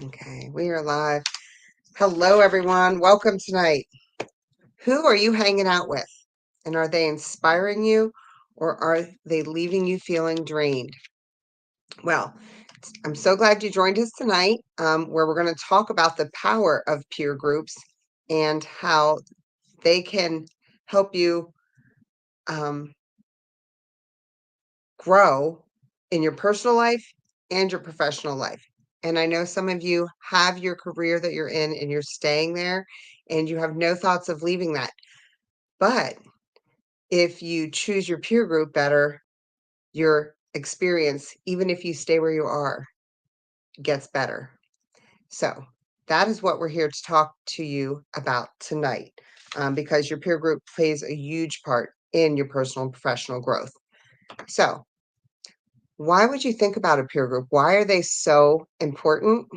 Okay, we are live. Hello, everyone. Welcome tonight. Who are you hanging out with? And are they inspiring you or are they leaving you feeling drained? Well, I'm so glad you joined us tonight, where we're going to talk about the power of peer groups and how they can help you um, grow in your personal life and your professional life. And I know some of you have your career that you're in and you're staying there and you have no thoughts of leaving that. But if you choose your peer group better, your experience, even if you stay where you are, gets better. So that is what we're here to talk to you about tonight, because your peer group plays a huge part in your personal and professional growth. So why would you think about a peer group? Why are they so important?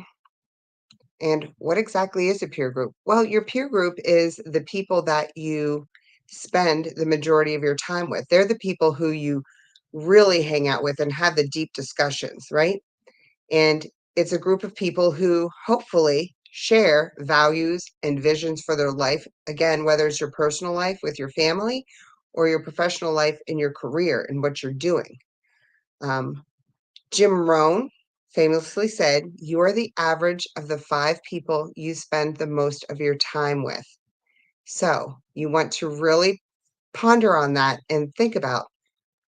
And what exactly is a peer group? Well, your peer group is the people that you spend the majority of your time with. They're the people who you really hang out with and have the deep discussions, right? And it's a group of people who hopefully share values and visions for their life. Again, whether it's your personal life with your family or your professional life in your career and what you're doing. Um, Jim Rohn famously said, "You are the average of the 5 people you spend the most of your time with." So you want to really ponder on that and think about,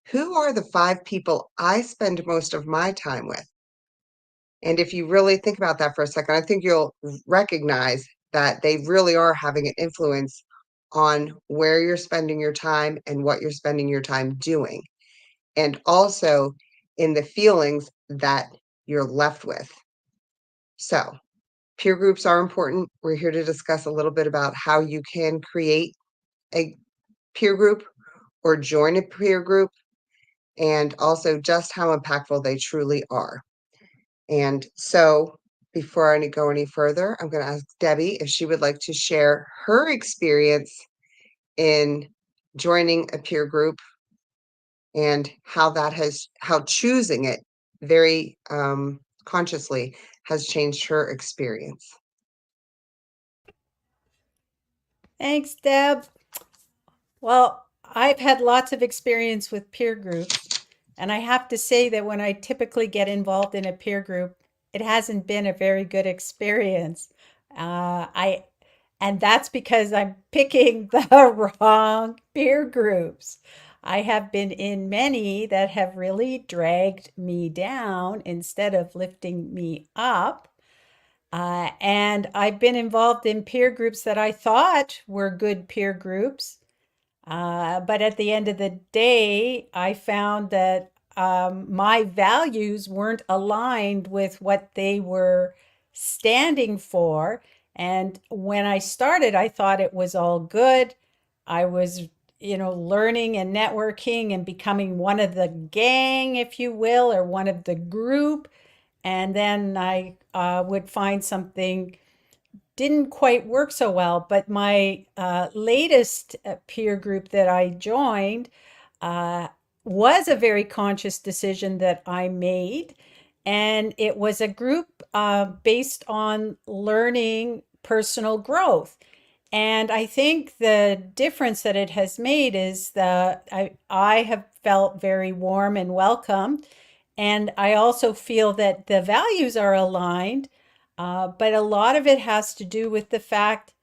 who are the 5 people I spend most of my time with? And if you really think about that for a second, I think you'll recognize that they really are having an influence on where you're spending your time and what you're spending your time doing, and also in the feelings that you're left with. So, peer groups are important. We're here to discuss a little bit about how you can create a peer group or join a peer group, and also just how impactful they truly are. And so, before I go any further, I'm going to ask Debbie if she would like to share her experience in joining a peer group and how choosing it very consciously has changed her experience. Thanks, Deb. Well, I've had lots of experience with peer groups, and I have to say that when I typically get involved in a peer group, it hasn't been a very good experience. I and that's because I'm picking the wrong peer groups. I have been in many that have really dragged me down instead of lifting me up. And I've been involved in peer groups that I thought were good peer groups. But at the end of the day, I found that my values weren't aligned with what they were standing for. And when I started, I thought it was all good. I was, learning and networking and becoming one of the gang, if you will, or one of the group. And then I would find something didn't quite work so well. But my latest peer group that I joined uh, was a very conscious decision that I made. And it was a group based on learning personal growth. And I think the difference that it has made is that I have felt very warm and welcome. And I also feel that the values are aligned, but a lot of it has to do with the fact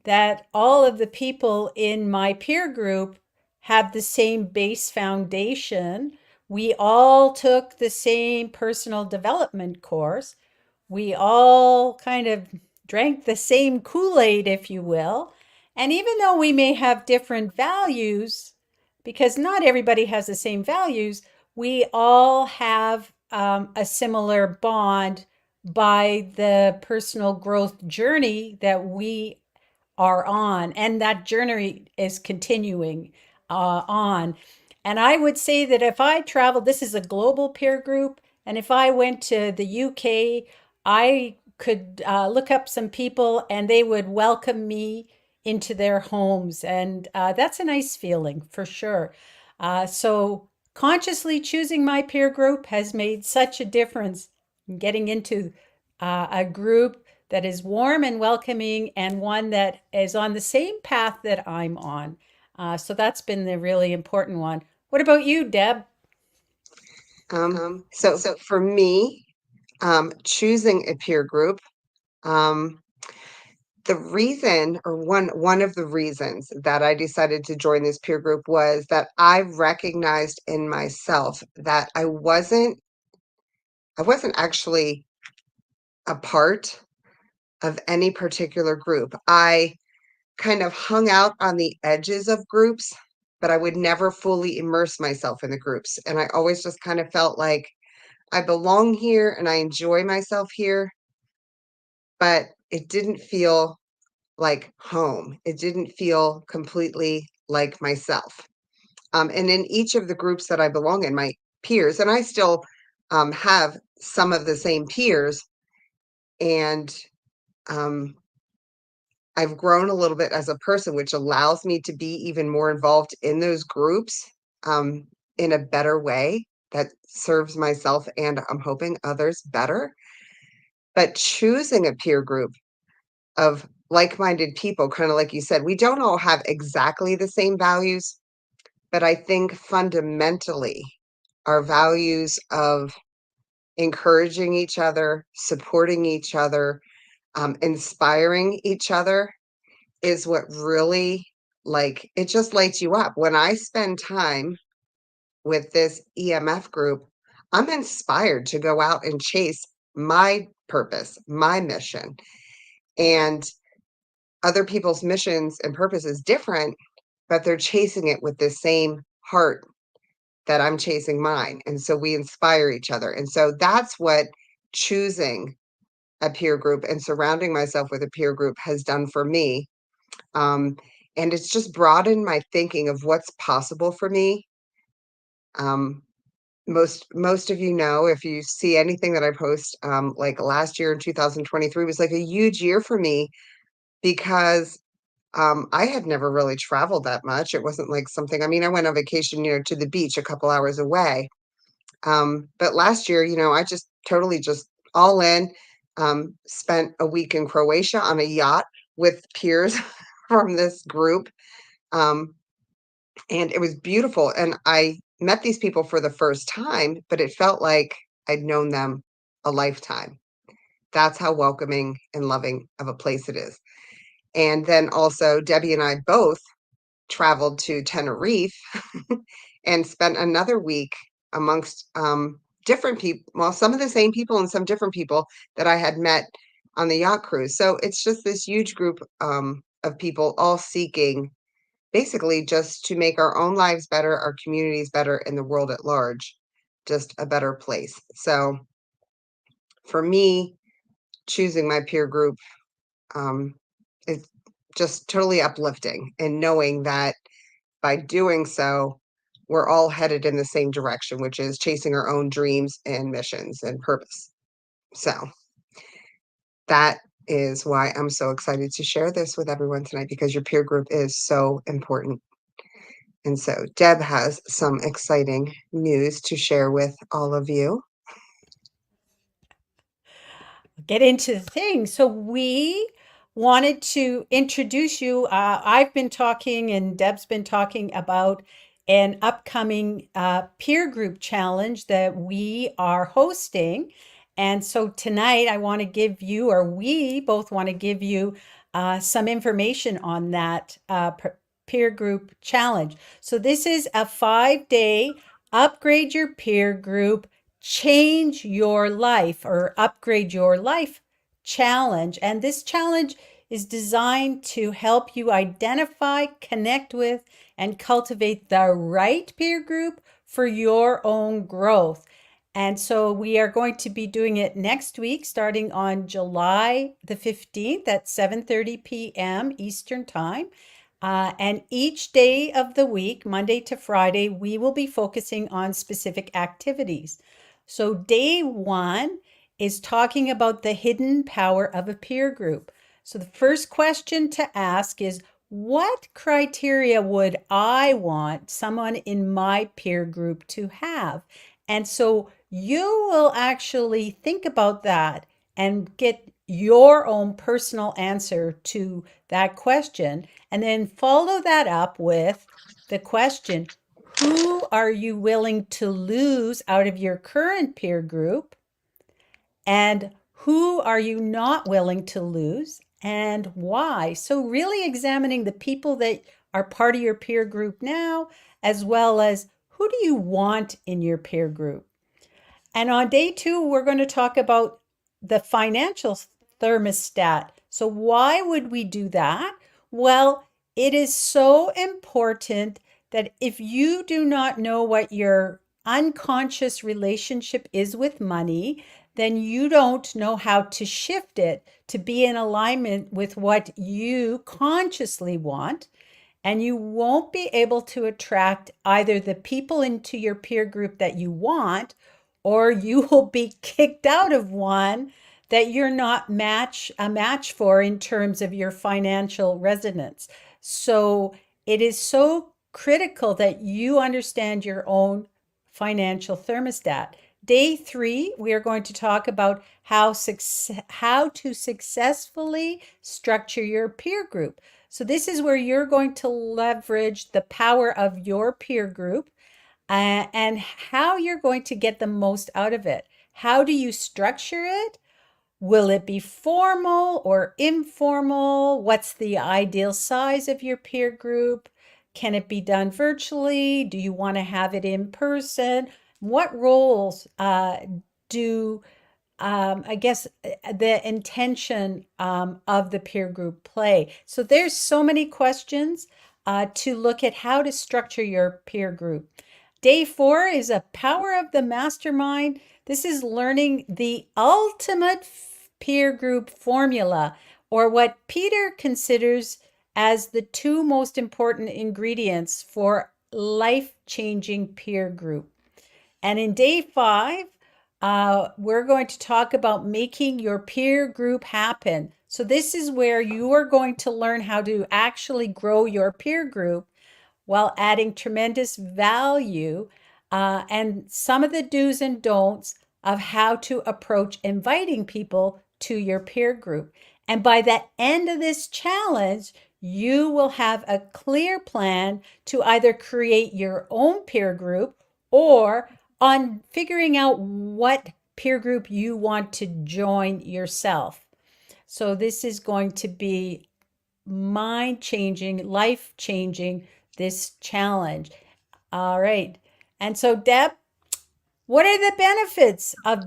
that all of the people in my peer group have the same base foundation. We all took the same personal development course. We all kind of drank the same Kool-Aid, if you will. And even though we may have different values, because not everybody has the same values, we all have a similar bond by the personal growth journey that we are on, and that journey is continuing on. And I would say that if I traveled, this is a global peer group, and if I went to the UK, I could look up some people and they would welcome me into their homes. And that's a nice feeling for sure. So, consciously choosing my peer group has made such a difference in getting into a group that is warm and welcoming and one that is on the same path that I'm on. So that's been the really important one. What about you, Deb? So for me, choosing a peer group, um, the reason or one of the reasons that I decided to join this peer group was that I recognized in myself that I wasn't actually a part of any particular group. I kind of hung out on the edges of groups, but I would never fully immerse myself in the groups. And I always just kind of felt like I belong here and I enjoy myself here, but it didn't feel like home. It didn't feel completely like myself. And in each of the groups that I belong in, my peers, and I still have some of the same peers, and um, I've grown a little bit as a person, which allows me to be even more involved in those groups um, in a better way that serves myself and I'm hoping others better. But choosing a peer group of like-minded people, kind of like you said, we don't all have exactly the same values, but I think fundamentally our values of encouraging each other, supporting each other, inspiring each other is what really, like, it just lights you up. When I spend time with this EMF group, I'm inspired to go out and chase my purpose, my mission. And other people's missions and purpose is different, but they're chasing it with the same heart that I'm chasing mine. And so we inspire each other. And so that's what choosing a peer group and surrounding myself with a peer group has done for me. Um, and it's just broadened my thinking of what's possible for me. Um, most of you know, if you see anything that I post, like last year in 2023 was like a huge year for me because I had never really traveled that much. It wasn't like something, I mean, I went on vacation, to the beach a couple hours away. But last year, I just totally just all in, spent a week in Croatia on a yacht with peers from this group. Um, and it was beautiful. And I met these people for the first time, but it felt like I'd known them a lifetime. That's how welcoming and loving of a place it is. And then also, Debbie and I both traveled to Tenerife and spent another week amongst different people, well, some of the same people and some different people that I had met on the yacht cruise. So it's just this huge group of people all seeking basically just to make our own lives better, our communities better, and the world at large just a better place. So for me, choosing my peer group um, is just totally uplifting and knowing that by doing so, we're all headed in the same direction, which is chasing our own dreams and missions and purpose. So that is why I'm so excited to share this with everyone tonight because your peer group is so important. And so Deb has some exciting news to share with all of you. Get into the thing. So we wanted to introduce you. I've been talking and Deb's been talking about an upcoming peer group challenge that we are hosting. And so tonight I want to give you, or we both want to give you some information on that peer group challenge. So this is a 5-day upgrade your peer group, change your life or upgrade your life challenge. And this challenge is designed to help you identify, connect with, and cultivate the right peer group for your own growth. And so we are going to be doing it next week, starting on July the 15th at 7:30 p.m. Eastern Time. And each day of the week, Monday to Friday, we will be focusing on specific activities. So, day one is talking about the hidden power of a peer group. So, the first question to ask is, what criteria would I want someone in my peer group to have? And so you will actually think about that and get your own personal answer to that question. And then follow that up with the question, who are you willing to lose out of your current peer group? And who are you not willing to lose and why? So, really examining the people that are part of your peer group now, as well as who do you want in your peer group? And on day 2, we're going to talk about the financial thermostat. So, why would we do that? Well, it is so important that if you do not know what your unconscious relationship is with money, then you don't know how to shift it to be in alignment with what you consciously want. And you won't be able to attract either the people into your peer group that you want, or you will be kicked out of one that you're not a match for in terms of your financial resonance. So it is so critical that you understand your own financial thermostat. Day 3, we are going to talk about how to successfully structure your peer group. So this is where you're going to leverage the power of your peer group, and how you're going to get the most out of it. How do you structure it? Will it be formal or informal? What's the ideal size of your peer group? Can it be done virtually? Do you want to have it in person? What roles do I guess the intention of the peer group play? So there's so many questions to look at how to structure your peer group. Day 4 is a power of the mastermind. This is learning the ultimate peer group formula, or what Peter considers as the 2 most important ingredients for life-changing peer group. And in day 5, we're going to talk about making your peer group happen. So this is where you are going to learn how to actually grow your peer group while adding tremendous value, and some of the do's and don'ts of how to approach inviting people to your peer group. And by the end of this challenge, you will have a clear plan to either create your own peer group, or on figuring out what peer group you want to join yourself. So this is going to be mind changing, life changing, this challenge. All right. And so, Deb, what are the benefits of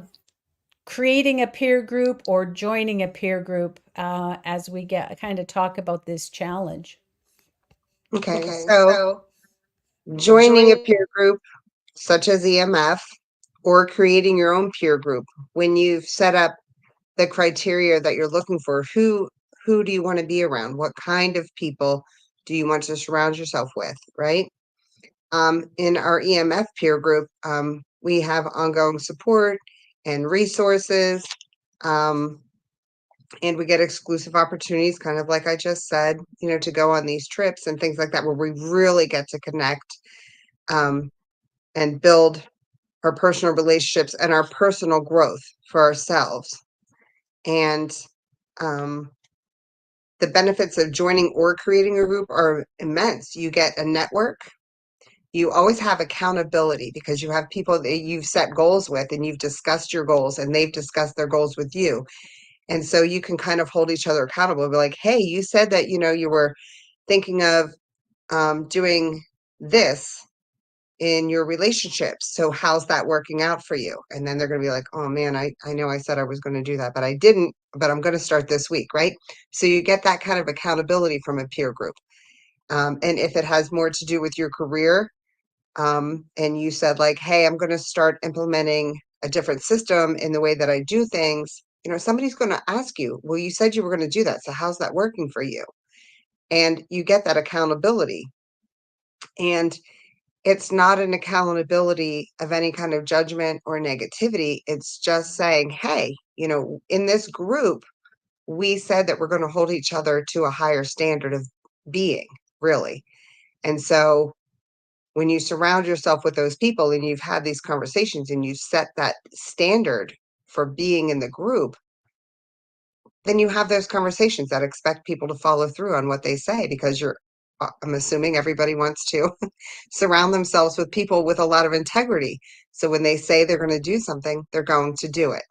creating a peer group or joining a peer group, as we get kind of talk about this challenge? Okay, so joining a peer group such as EMF or creating your own peer group, when you've set up the criteria that you're looking for, who do you want to be around? What kind of people do you want to surround yourself with, right? In our EMF peer group, we have ongoing support and resources, um, and we get exclusive opportunities, kind of like I just said, to go on these trips and things like that, where we really get to connect, um, and build our personal relationships and our personal growth for ourselves. And um, the benefits of joining or creating a group are immense. You get a network. You always have accountability because you have people that you've set goals with, and you've discussed your goals and they've discussed their goals with you. And so you can kind of hold each other accountable. Be like, hey, you said that, you were thinking of doing this in your relationships. So how's that working out for you? And then they're going to be like, oh man, I know I said I was going to do that, but I didn't, but I'm going to start this week. Right. So you get that kind of accountability from a peer group. And if it has more to do with your career, and you said like, hey, I'm going to start implementing a different system in the way that I do things, somebody's going to ask you, well, you said you were going to do that. So how's that working for you? And you get that accountability. And it's not an accountability of any kind of judgment or negativity. It's just saying, hey, in this group, we said that we're going to hold each other to a higher standard of being, really. And so when you surround yourself with those people and you've had these conversations and you've set that standard for being in the group, then you have those conversations that expect people to follow through on what they say because I'm assuming everybody wants to surround themselves with people with a lot of integrity. So when they say they're going to do something, they're going to do it.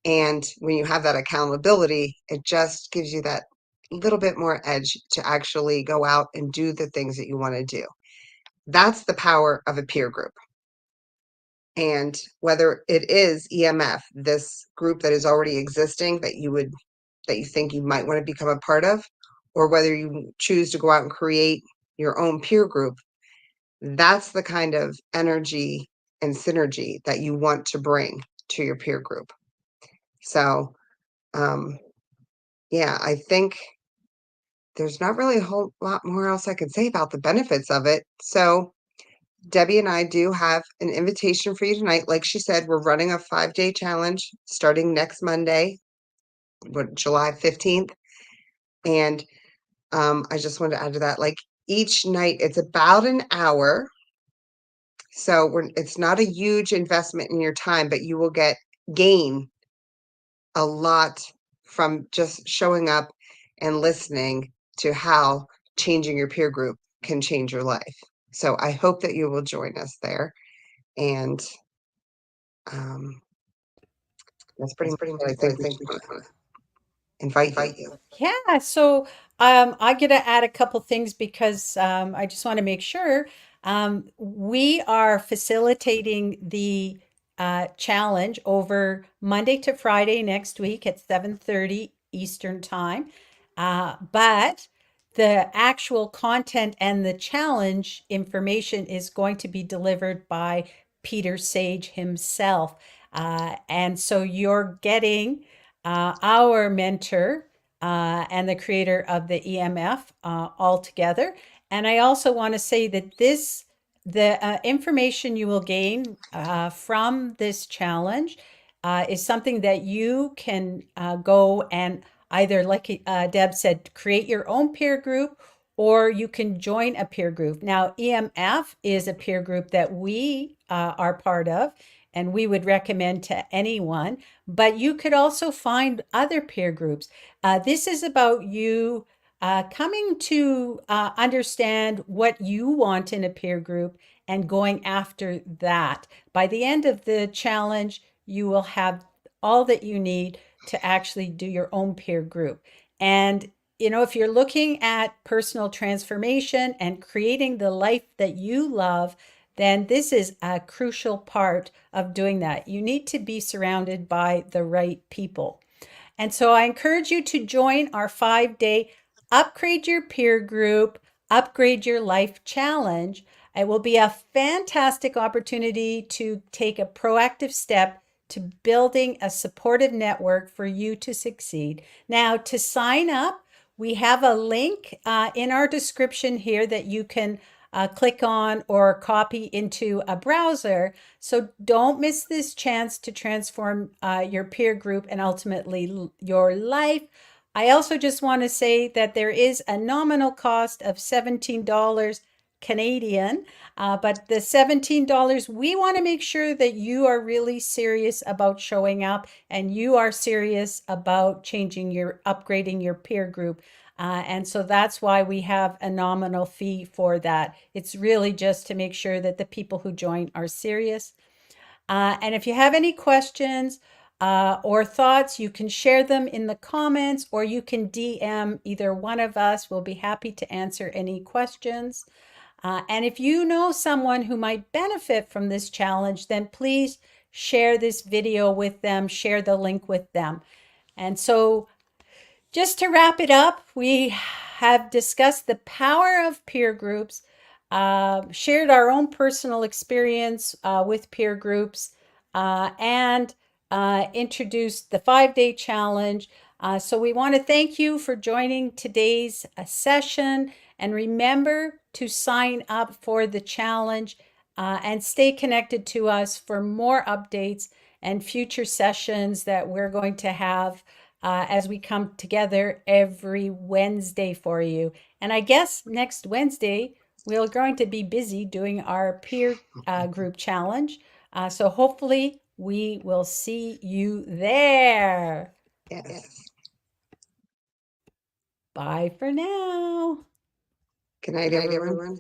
And when you have that accountability, it just gives you that little bit more edge to actually go out and do the things that you want to do. That's the power of a peer group. And whether it is EMF, this group that is already existing that you think you might want to become a part of, or whether you choose to go out and create your own peer group, that's the kind of energy and synergy that you want to bring to your peer group. So, yeah, I think there's not really a whole lot more else I could say about the benefits of it. So, Debbie and I do have an invitation for you tonight. Like she said, we're running a 5-day challenge starting next Monday, July 15th. And I just wanted to add to that, like each night, it's about an hour. So it's not a huge investment in your time, but you will gain a lot from just showing up and listening to how changing your peer group can change your life. So I hope that you will join us there. And um, that's pretty much what I think we just want to invite you. Yeah, so I get to add a couple things because I just want to make sure we are facilitating the challenge over Monday to Friday next week at 7:30 Eastern Time. But the actual content and the challenge information is going to be delivered by Peter Sage himself. And so you're getting our mentor and the creator of the EMF all together. And I also want to say that the information you will gain from this challenge is something that you can go and either, like Deb said, create your own peer group, or you can join a peer group. Now, EMF is a peer group that we are part of, and we would recommend to anyone, but you could also find other peer groups. This is about you coming to understand what you want in a peer group and going after that. By the end of the challenge, you will have all that you need to actually do your own peer group. And if you're looking at personal transformation and creating the life that you love, then this is a crucial part of doing that. You need to be surrounded by the right people. And so I encourage you to join our 5-day Upgrade Your Peer Group, Upgrade Your Life Challenge. It will be a fantastic opportunity to take a proactive step to building a supportive network for you to succeed. Now, to sign up, we have a link in our description here that you can click on or copy into a browser. So don't miss this chance to transform your peer group and ultimately your life. I also just want to say that there is a nominal cost of $17 Canadian, but the $17, we want to make sure that you are really serious about showing up and you are serious about upgrading your peer group. And so that's why we have a nominal fee for that. It's really just to make sure that the people who join are serious. And if you have any questions or thoughts, you can share them in the comments or you can DM either one of us. We'll be happy to answer any questions. And if you know someone who might benefit from this challenge, then please share this video with them, share the link with them. And so just to wrap it up, we have discussed the power of peer groups, shared our own personal experience with peer groups, and introduced the 5-day challenge. So we want to thank you for joining today's session, and remember to sign up for the challenge and stay connected to us for more updates and future sessions that we're going to have as we come together every Wednesday for you. And I guess next Wednesday, we're going to be busy doing our peer group challenge. So hopefully we will see you there. Yes. Bye for now. Good night, everyone.